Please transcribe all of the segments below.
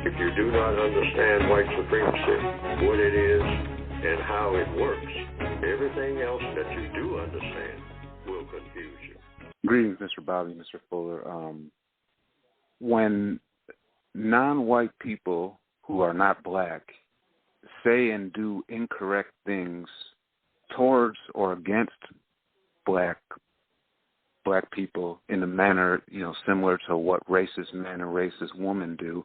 If you do not understand white supremacy, what it is, and how it works, everything else that you do understand will confuse you. Greetings, Mr. Bobby, Mr. Fuller. When non-white people who are not black say and do incorrect things towards or against black people in a manner, similar to what racist men and racist women do,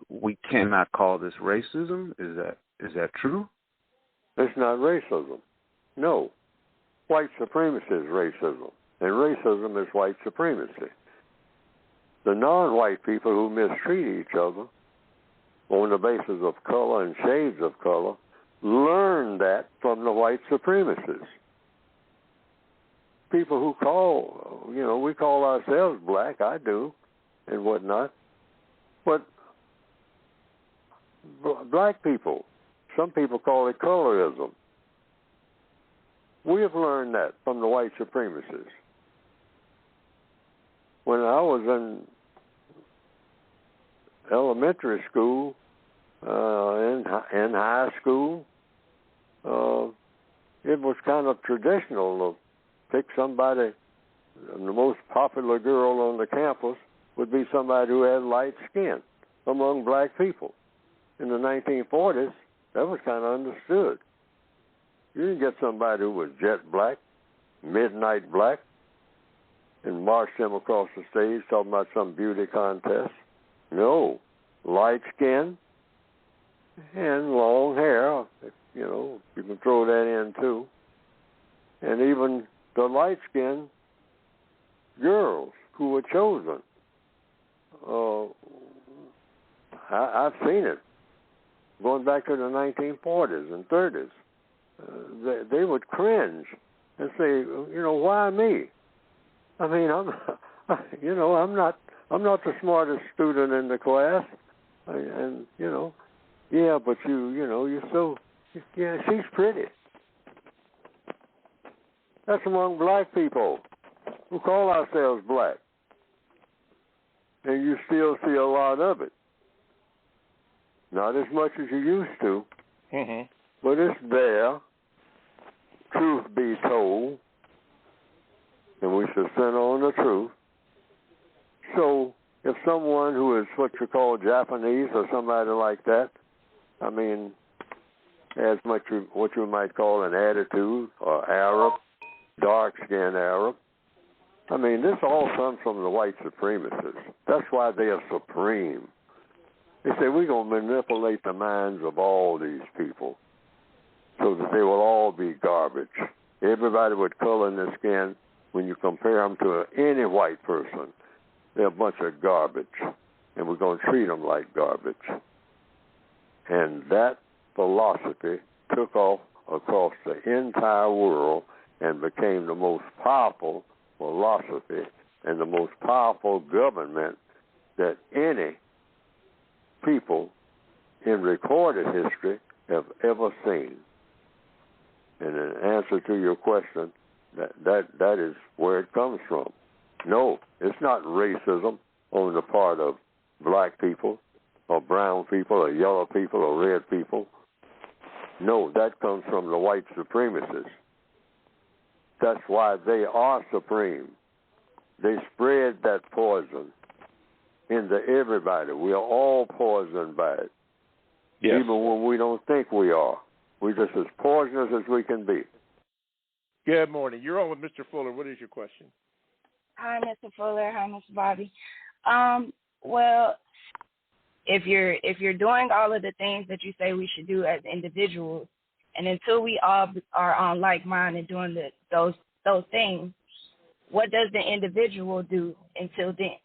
we cannot call this racism. Is that true? It's not racism. No. White supremacy is racism, and racism is white supremacy. The non-white people who mistreat each other on the basis of color and shades of color learn that from the white supremacists. People who call, we call ourselves black, I do, and whatnot, but black people, some people call it colorism. We have learned that from the white supremacists. When I was in elementary school, in high school, it was kind of traditional to pick somebody. The most popular girl on the campus would be somebody who had light skin among black people. In the 1940s, that was kind of understood. You didn't get somebody who was jet black, midnight black, and march them across the stage talking about some beauty contest. No, light skin and long hair, you can throw that in too. And even the light-skinned girls who were chosen. I've seen it going back to the 1940s and 30s. They would cringe and say, why me? I mean, I'm not the smartest student in the class, and yeah, but you're so, yeah, she's pretty. That's among black people who call ourselves black, and you still see a lot of it. Not as much as you used to, but it's there. Truth be told, and we should center on the truth. So if someone who is what you call Japanese or somebody like that, I mean, has much what you might call an attitude, or Arab, dark-skinned Arab, I mean, this all comes from the white supremacists. That's why they are supreme. They say, we're going to manipulate the minds of all these people so that they will all be garbage. Everybody with color in their skin, when you compare them to any white person, they're a bunch of garbage, and we're going to treat them like garbage. And that philosophy took off across the entire world and became the most powerful philosophy and the most powerful government that any people in recorded history have ever seen. And in answer to your question, that is where it comes from. No, it's not racism on the part of black people or brown people or yellow people or red people. No, that comes from the white supremacists. That's why they are supreme. They spread that poison into everybody. We are all poisoned by it. Yes. Even when we don't think we are. We're just as poisonous as we can be. Good morning. You're on with Mr. Fuller. What is your question? Hi, Mr. Fuller. Hi, Mr. Bobby. Well, if you're doing all of the things that you say we should do as individuals, and until we all are on like mind and doing those things, what does the individual do until then?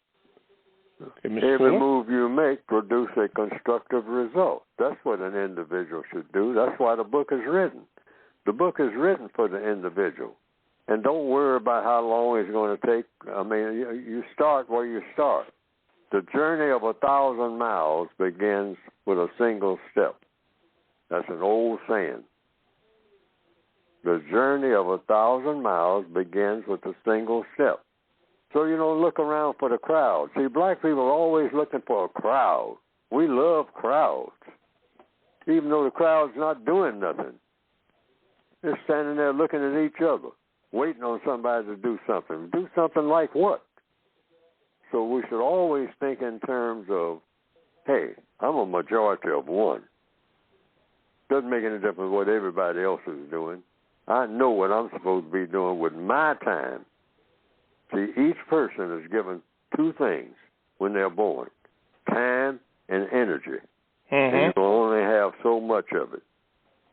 Every move you make produce a constructive result. That's what an individual should do. That's why the book is written. The book is written for the individual. And don't worry about how long it's going to take. I mean, you start where you start. The journey of 1,000 miles begins with a single step. That's an old saying. The journey of 1,000 miles begins with a single step. So you don't look around for the crowd. See, black people are always looking for a crowd. We love crowds, even though the crowd's not doing nothing. They're standing there looking at each other, waiting on somebody to do something. Do something like what? So we should always think in terms of, hey, I'm a majority of one. Doesn't make any difference what everybody else is doing. I know what I'm supposed to be doing with my time. See, each person is given two things when they're born, time and energy. Mm-hmm. And you only have so much of it.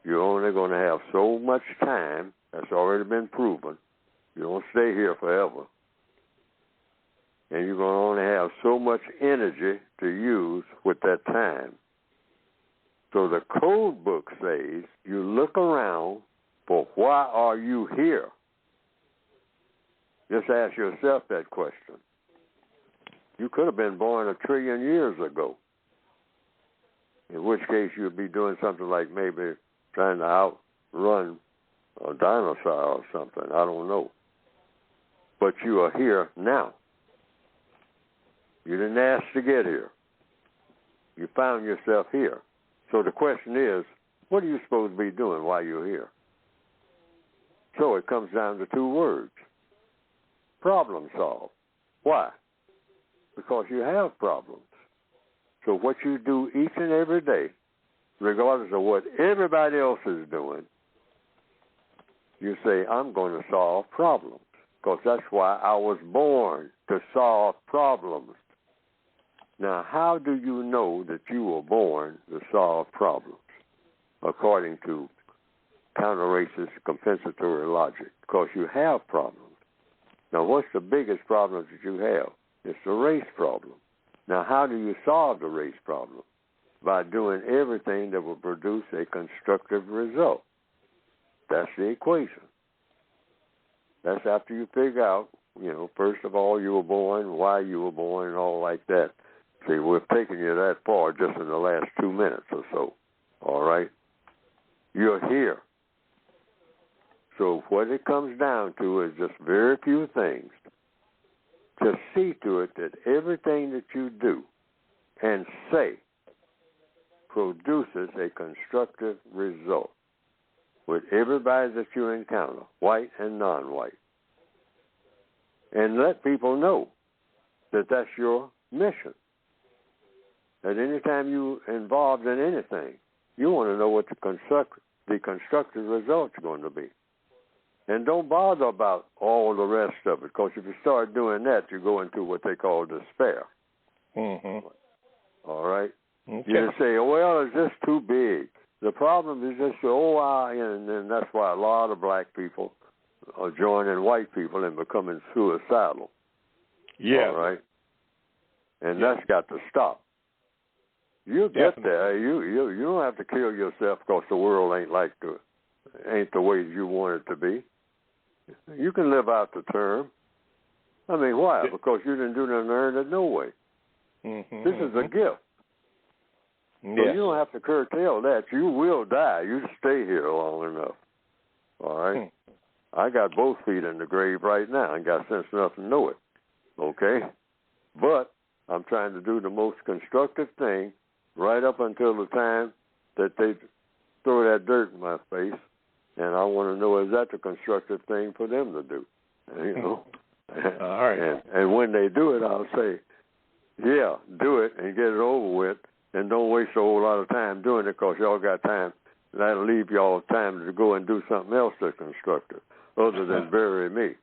You're only going to have so much time. That's already been proven. You don't stay here forever. And you're going to only have so much energy to use with that time. So the code book says you look around for why are you here? Just ask yourself that question. You could have been born 1 trillion years ago, in which case you'd be doing something like maybe trying to outrun a dinosaur or something. I don't know. But you are here now. You didn't ask to get here. You found yourself here. So the question is, what are you supposed to be doing while you're here? So it comes down to two words. Problem solve. Why? Because you have problems. So what you do each and every day, regardless of what everybody else is doing, you say, I'm going to solve problems. Because that's why I was born, to solve problems. Now, how do you know that you were born to solve problems? According to counter-racist compensatory logic. Because you have problems. Now, what's the biggest problem that you have? It's the race problem. Now, how do you solve the race problem? By doing everything that will produce a constructive result. That's the equation. That's after you figure out, first of all, you were born, why you were born, and all like that. See, we've taken you that far just in the last 2 minutes or so. All right? You're here. So what it comes down to is just very few things. To see to it that everything that you do and say produces a constructive result with everybody that you encounter, white and non-white. And let people know that that's your mission. That anytime you're involved in anything, you want to know what the constructive results are going to be. And don't bother about all the rest of it, because if you start doing that, you go into what they call despair. Mm-hmm. All right? Okay. You say, well, it's just too big. The problem is just, and that's why a lot of black people are joining white people and becoming suicidal. Yeah. All right? And that's got to stop. You'll get there. You don't have to kill yourself because the world ain't the way you want it to be. You can live out the term. I mean, why? Because you didn't do nothing to earn it no way. Mm-hmm, this is a gift. So you don't have to curtail that. You will die. You stay here long enough. All right? I got both feet in the grave right now. I ain't got sense enough to know it. Okay? But I'm trying to do the most constructive thing right up until the time that they throw that dirt in my face. And I want to know, is that the constructive thing for them to do? All right. And when they do it, I'll say, yeah, do it and get it over with. And don't waste a whole lot of time doing it, because y'all got time. That'll leave y'all time to go and do something else that's constructive other than bury me.